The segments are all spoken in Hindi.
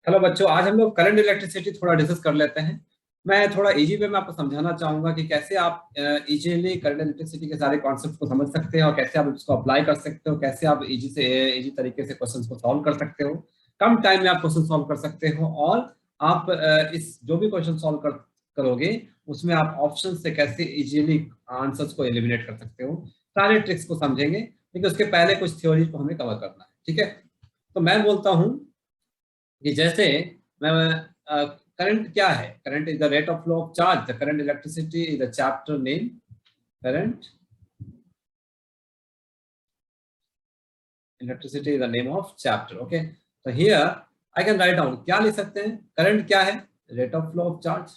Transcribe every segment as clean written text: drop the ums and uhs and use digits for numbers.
हेलो बच्चों, आज हम लोग करंट इलेक्ट्रिसिटी थोड़ा डिस्कस कर लेते हैं। मैं थोड़ा इजी वे में आपको समझाना चाहूंगा कि कैसे आप इजीली करंट इलेक्ट्रिसिटी के सारे कॉन्सेप्ट को समझ सकते हैं और कैसे आप इसको अप्लाई कर सकते हो, कैसे आप इजी तरीके से क्वेश्चंस को सॉल्व कर सकते हो। कम टाइम में आप क्वेश्चन सॉल्व कर सकते हो और आप इस जो भी क्वेश्चन सॉल्व करोगे उसमें आप ऑप्शन से कैसे इजीली आंसर्स को एलिमिनेट कर सकते हो, सारे ट्रिक्स को समझेंगे। लेकिन उसके पहले कुछ थ्योरी को हमें कवर करना है, ठीक है। तो मैं बोलता हूँ कि जैसे मैं करंट क्या है, current is the rate of flow of charge, the current electricity is the chapter name current electricity is the name of chapter. Okay, तो here I can write down, क्या लिख सकते हैं, करंट क्या है, rate of flow of charge,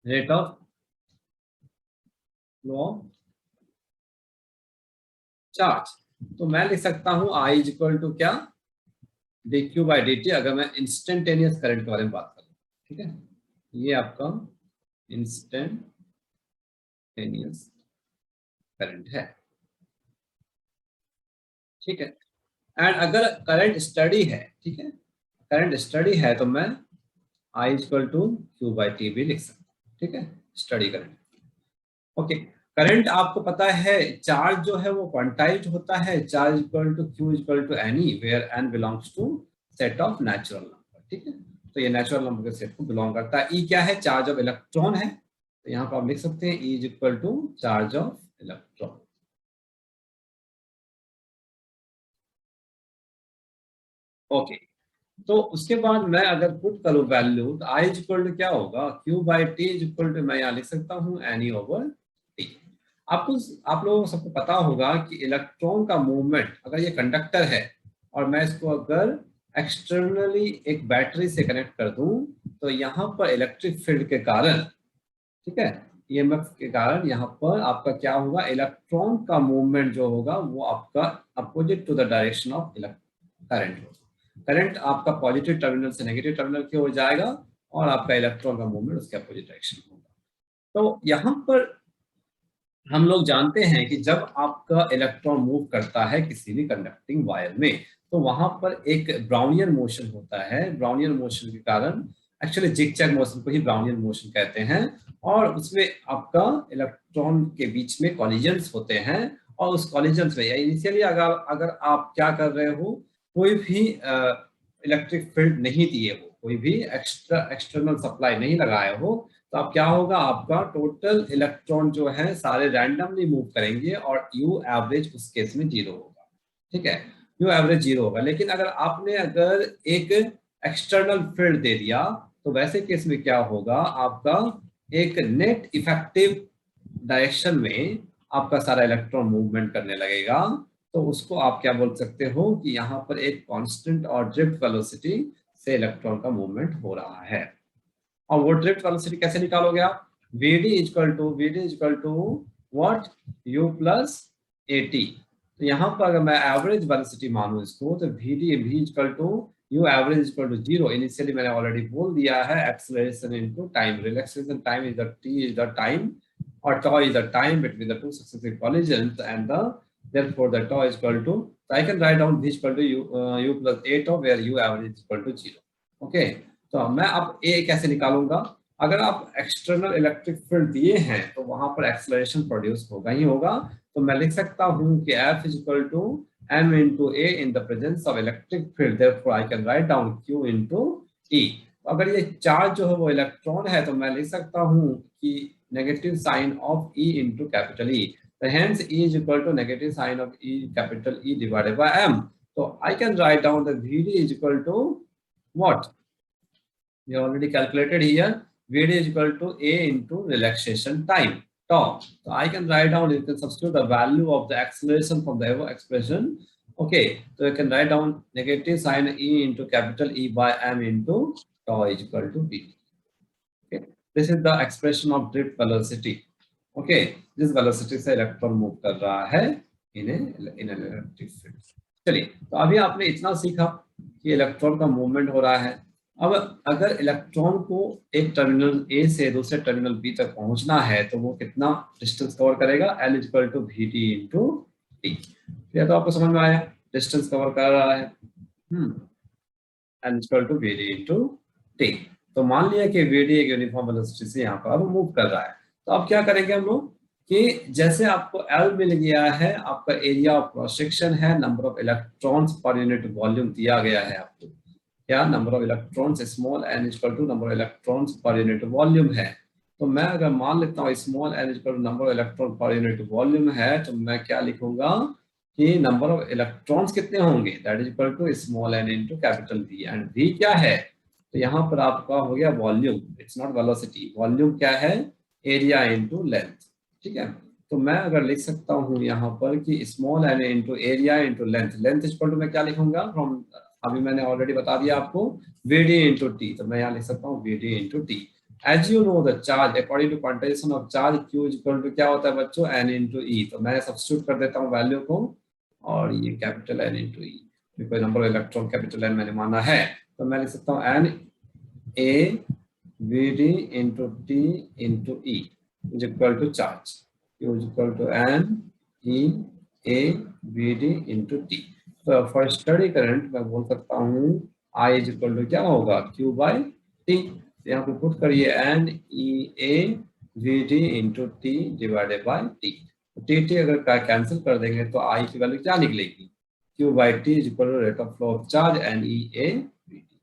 rate of flow of charge. तो मैं लिख सकता हूं आई इज इक्वल टू क्या, D Q by D T, अगर मैं इंस्टेंटेनियस करंट के बारे में बात करूं, ठीक है। ये आपका इंस्टेंटेनियस करंट है, ठीक है। एंड अगर करंट स्टडी है, ठीक है, करंट स्टडी है तो मैं I equal to Q by T भी लिख सकता हूँ, ठीक है, स्टडी करंट। ओके, करंट आपको पता है चार्ज जो है वो क्वांटाइज्ड होता है, charge equal to Q equal to n e where N belongs to set of natural number, ठीक है। तो ये नेचुरल नंबर के सेट को बिलोंग करता है। ई क्या है, चार्ज ऑफ इलेक्ट्रॉन है, तो यहाँ पर आप लिख सकते हैं E is equal to charge of electron. Okay, तो उसके बाद मैं अगर पुट करूं वैल्यू तो आई इज इक्वल टू क्या होगा, Q by T is equal to, मैं यहाँ लिख सकता हूँ एनी ओवर टी। आपको, आप लोगों को सबको पता होगा कि इलेक्ट्रॉन का मूवमेंट, अगर ये कंडक्टर है और मैं इसको अगर एक्सटर्नली एक बैटरी से कनेक्ट कर दूं तो यहाँ पर इलेक्ट्रिक फील्ड के कारण, ठीक है, ईएमएफ के कारण यहाँ पर आपका क्या होगा, इलेक्ट्रॉन का मूवमेंट जो होगा वो आपका opposite to the direction of current होगा। करंट आपका पॉजिटिव टर्मिनल से नेगेटिव टर्मिनल की ओर जाएगा और आपका इलेक्ट्रॉन का मूवमेंट उसके अपोजिट डायरेक्शन में होगा। तो यहाँ पर हम लोग जानते हैं कि जब आपका इलेक्ट्रॉन मूव करता है किसी भी कंडक्टिंग वायर में तो वहां पर एक ब्राउनियन मोशन होता है। ब्राउनियन मोशन के कारण, एक्चुअली जिगजैग मोशन को ही ब्राउनियन मोशन कहते हैं, और उसमें आपका इलेक्ट्रॉन के बीच में कॉलिजन्स होते हैं। और उस कॉलिजन्स में इनिशियली अगर अगर आप क्या कर रहे हो, कोई भी इलेक्ट्रिक फील्ड नहीं दिए हो, कोई भी एक्सटर्नल सप्लाई नहीं लगाए हो, तो अब क्या होगा, आपका टोटल इलेक्ट्रॉन जो है सारे रैंडमली मूव करेंगे और यू एवरेज उस केस में जीरो होगा, ठीक है, यू एवरेज जीरो होगा। लेकिन अगर आपने अगर एक एक्सटर्नल फील्ड दे दिया तो वैसे केस में क्या होगा, आपका एक नेट इफेक्टिव डायरेक्शन में आपका सारा इलेक्ट्रॉन मूवमेंट करने लगेगा। तो उसको आप क्या बोल सकते हो कि यहाँ पर एक कांस्टेंट और ड्रिफ्ट वेलोसिटी से इलेक्ट्रॉन का मूवमेंट हो रहा है। और वो ड्रिफ्ट वेलोसिटी कैसे निकालोगे आप, V D equal to what, U plus A T. तो यहाँ पर अगर मैं एवरेज वेलोसिटी मानूं इसको तो V equal to U average equal to zero. Initially मैंने ऑलरेडी बोल दिया है, acceleration into time, relaxation time is the T is the time और tau is the time between the two successive collisions, and therefore the tau is equal to, so I can write down v equal to u plus a tau where u average is equal to 0. Okay, तो मैं अब a कैसे निकालूंगा, अगर आप एक्सटर्नल इलेक्ट्रिक फील्ड दिए हैं तो वहां पर एक्सेलरेशन प्रोड्यूस होगा ही होगा। तो मैं लिख सकता हूं कि f is equal to m into a in the presence of electric field, therefore I can write down q into e। तो अगर ये चार्ज जो है वो इलेक्ट्रॉन है तो मैं लिख सकता हूं कि negative sign of E into capital E. So hence E is equal to negative sign of E capital E divided by M. So I can write down the VD is equal to what? We already calculated here. VD is equal to A into relaxation time, tau. So I can write down, you can substitute the value of the acceleration from the above expression. Okay, so you can write down negative sign E into capital E by M into tau is equal to V. Okay, this is the expression of drift velocity. Okay, जिस वेलोसिटी से इलेक्ट्रॉन मूव कर रहा है इन इन इलेक्ट्रिक फील्ड। चलिए, तो अभी आपने इतना सीखा कि इलेक्ट्रॉन का मूवमेंट हो रहा है। अब अगर इलेक्ट्रॉन को एक टर्मिनल ए से दूसरे टर्मिनल बी तक पहुंचना है तो वो कितना डिस्टेंस कवर करेगा, L equal to V T into T. तो आपको समझ में आया, डिस्टेंस कवर कर रहा है। N equal to V D into T. तो मान लिया कि वी डी एक यूनिफॉर्म वेलोसिटी से यहाँ पर अब मूव कर रहा है, तो अब क्या करेंगे हम लोग कि जैसे आपको एल मिल गया है, आपका एरिया ऑफ क्रॉस सेक्शन है, नंबर ऑफ इलेक्ट्रॉन्स पर यूनिट वॉल्यूम दिया गया है आपको, क्या number of electrons small N equal to number of electrons पर यूनिट वॉल्यूम है। तो मैं अगर मान लेता हूँ small N equal to number of electron पर यूनिट वॉल्यूम है, तो मैं क्या लिखूंगा कि नंबर ऑफ इलेक्ट्रॉन्स कितने होंगे, that is equal to small N into capital V, and V क्या है, तो यहाँ पर आपका हो गया volume, it's not velocity, volume क्या है, एरिया इनटू लेंथ। ठीक है, तो मैं अगर लिख सकता हूँ यहाँ पर कि small N into area into length, length equal to मैं क्या लिखूंगा फ्रॉम, अभी मैंने ऑलरेडी बता दिया आपको, वीडी इंटू टी, तो मैं यहाँ लिख सकता हूँ V D into T. As you know the charge according to quantization of charge Q equal to क्या होता है बच्चों, एन इंटू ई, तो मैं सब्स्टिट्यूट कर देता हूँ वैल्यू को, और ये कैपिटल एन इंटू ई, कोई number of electron capital N मैंने माना है, तो मैं लिख सकता हूँ N A V D into T into E is equal to charge, Q is equal to N E A V D into T. तो फॉर स्टडी करंट मैं बोल सकता हूँ आई इज इक्वल टू क्या होगा, क्यू बाई टी, यहाँ पे पुट करिए N E A V D into T divided by T, T T अगर कैंसिल कर देंगे तो आई की वैल्यू क्या निकलेगी, Q by T is equal to rate of flow of charge N E A V T.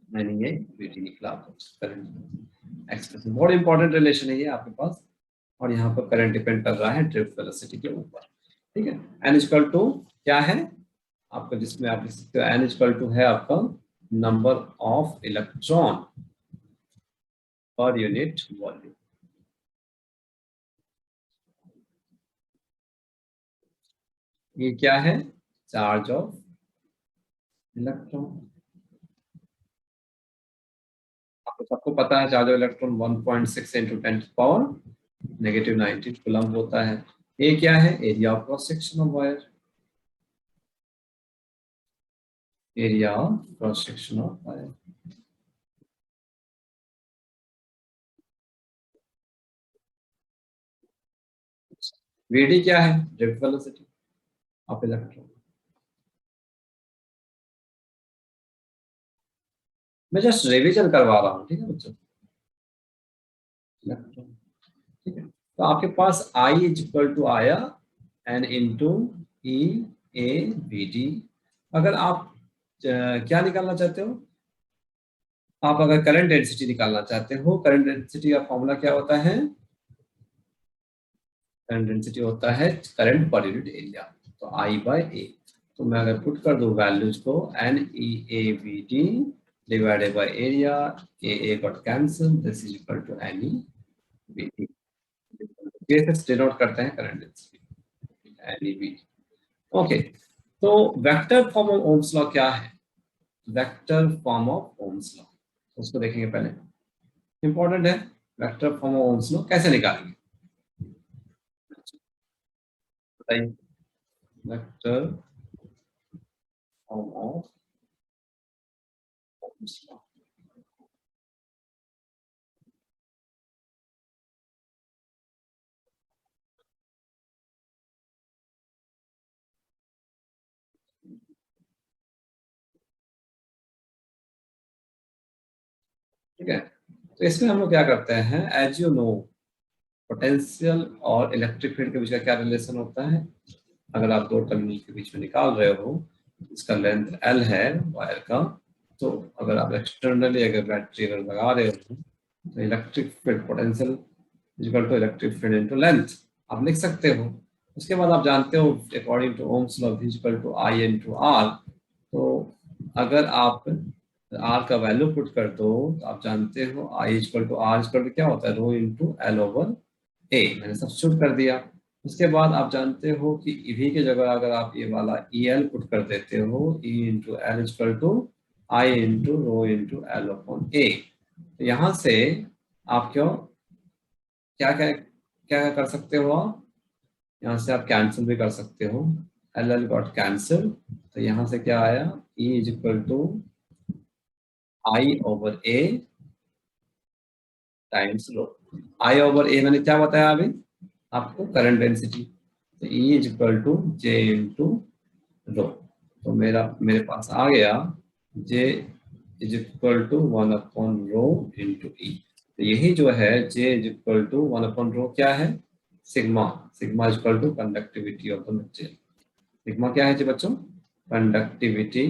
मैंने ये वी टी निकला करंट एक्सप्रेशन, बहुत इंपॉर्टेंट रिलेशन है ये आपके पास, और यहाँ पर करंट डिपेंड कर रहा है ड्रिफ्ट वेलोसिटी के ऊपर। ठीक है, एन इक्वल टू क्या है आपका, जिसमें आप लिख सकते हो एन इक्वल टू है आपका नंबर ऑफ इलेक्ट्रॉन पर यूनिट वॉल्यूम। ये क्या है, चार्ज ऑफ इलेक्ट्रॉन, आपको सबको पता है charge of electron 1.6 into 10 negative 19 coulomb होता है। ये क्या है, area of cross section of wire, area of cross section of wire. VD क्या है, ड्रिफ्ट वेलोसिटी ऑफ इलेक्ट्रॉन। मैं जस्ट रिवीजन करवा रहा हूँ, ठीक है बच्चों, इलेक्ट्रॉन। ठीक है, तो आपके पास आई इज इक्वल टू आया N into E A B D. अगर आप क्या निकालना चाहते हो, आप अगर करंट डेंसिटी निकालना चाहते हो, करंट डेंसिटी का फॉर्मूला क्या होता है, करंट डेंसिटी होता है करंट पर यूनिट एरिया, तो आई बाय ए। तो मैं अगर पुट कर दूं वैल्यूज को, N E A V D divided by area, A got cancel, this is equal to N E V D, ये से डिनोट करते हैं current density N E V D. Okay, तो vector form of Ohm's law क्या है, vector form of Ohm's law, उसको देखेंगे पहले, इंपॉर्टेंट है, vector form of Ohm's law कैसे निकालेंगे बताइए, vector form of Ohm's law. ठीक है, तो इसमें हम लोग क्या करते हैं, एज यू नो पोटेंशियल और इलेक्ट्रिक फील्ड के बीच का क्या रिलेशन होता है, अगर आप दो टर्मिनल के बीच में निकाल रहे हो, इसका लेंथ एल है वायर का, तो अगर आप एक्सटर्नली अगर बैटरी अगर लगा रहे हो, तो electric field potential equal to electric field into length आप लिख सकते हो। उसके बाद आप जानते हो according to Ohm's law equal to I into R, तो अगर आप आर का वैल्यू पुट कर दो, तो आप जानते हो I equal to R equal to क्या होता है, rho into L over A, मैंने सब्स्टिट्यूट कर दिया। उसके बाद आप जानते हो कि ईवी की जगह अगर आप ये वाला ई एल पुट कर देते हो, E into L equal to I into rho into L upon A, तो यहाँ से आप क्यों क्या क्या क्या कर सकते हो, आप यहाँ से आप कैंसिल भी कर सकते हो, एल एल गॉट कैंसिल, तो यहाँ से क्या आया, E is equal to I over A times rho. I over A मैंने क्या बताया अभी आपको, करंट डेंसिटी, तो E is equal to J into rho. तो मेरे पास आ गया J इज इक्वल टू 1/रो इंटू E। तो यही जो है J इज इक्वल टू 1/रो क्या है, sigma. Sigma is equal to conductivity of the material. Sigma क्या है जी बच्चों, कंडक्टिविटी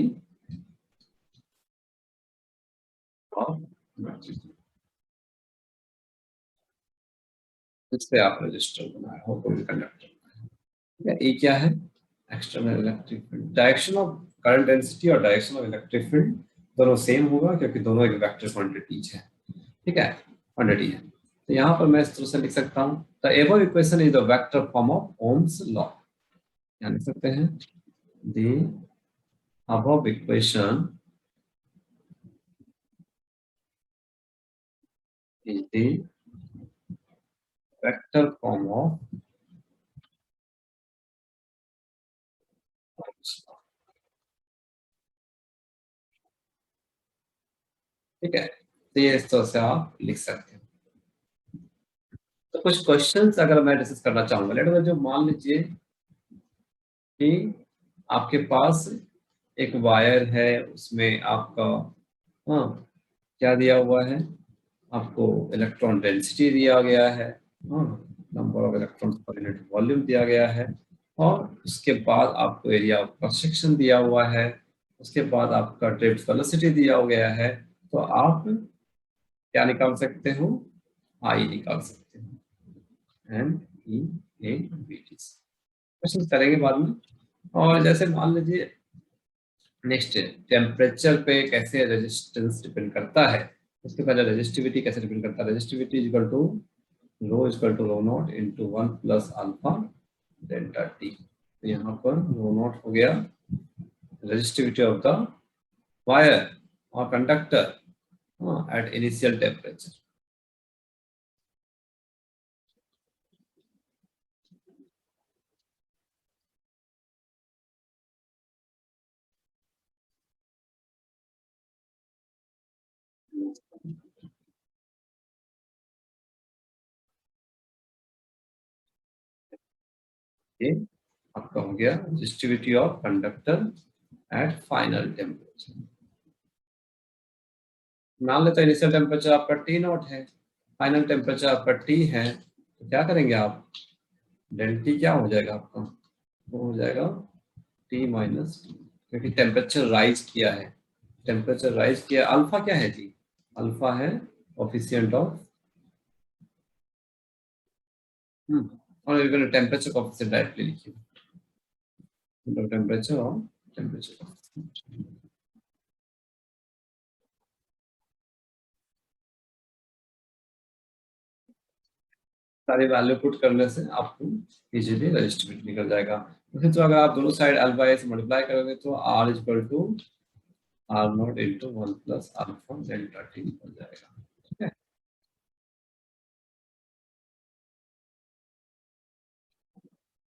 ऑफ मटेरियल। इस पे आप रजिस्टर बनाए हो कोई भी कंडक्टर, ठीक है। E क्या है, external electric field. Direction of current density और डायरेक्शन ऑफ इलेक्ट्रिक फील्ड दोनों सेम होगा क्योंकि दोनों एक वेक्टर क्वांटिटीज है, ठीक है, क्वांटिटी है। तो यहाँ पर मैं इस तरह से लिख सकता हूँ, the above equation is the vector form of Ohm's law. क्या लिख सकते हैं, the above equation is the vector form of Ohm's law, ठीक है। तो ये इस तरह से आप लिख सकते हैं। तो कुछ क्वेश्चंस अगर मैं डिस्कस करना चाहूंगा, लेट जो मान लीजिए कि आपके पास एक वायर है, उसमें आपका हाँ क्या दिया हुआ है, आपको इलेक्ट्रॉन डेंसिटी दिया गया है, हाँ नंबर ऑफ इलेक्ट्रॉन्स पर यूनिट वॉल्यूम दिया गया है, और उसके बाद आपको एरिया ऑफ क्रॉस सेक्शन दिया हुआ है, उसके बाद आपका ड्रिफ्ट वेलोसिटी दिया गया है। तो आप क्या निकाल सकते हो, आई निकाल सकते हो, M E A B T. Question करेंगे बाद में। और जैसे मान लीजिए नेक्स्ट, टेम्परेचर पे कैसे रेजिस्टेंस डिपेंड करता है, उसके पहले रेजिस्टिविटी कैसे डिपेंड करता है। Resistivity equal to rho equal to rho naught into 1 plus alpha delta T. तो यहाँ पर रो नॉट हो गया रेजिस्टिविटी ऑफ द वायर और कंडक्टर एट इनिशियल टेम्परेचर। ये आपका हो गया resistivity of conductor at final temperature. मान लेते हैं इनिशियल टेम्परेचर आपका टी नॉट है, फाइनल टेम्परेचर आपका टी है, तो क्या करेंगे आप, डेल टी क्या हो जाएगा आपका, वो हो जाएगा टी माइनस टी, क्योंकि टेम्परेचर राइज किया है। टेम्परेचर राइज किया, अल्फा क्या है जी, अल्फा है कोफिशिएंट ऑफ और टेम्परेचर कोफिशिएंट डायरेक्टली लिखिए, टेम्परेचर और टेम्परेचर। सारी वैल्यू पुट करने से आपको इजीली रेजिस्टिविटी निकल जाएगा। तो फिर तो अगर आप दोनों साइड अल्फा ए से मल्टीप्लाई करोगे तो R equal to R naught into 1 plus alpha delta T निकल जाएगा।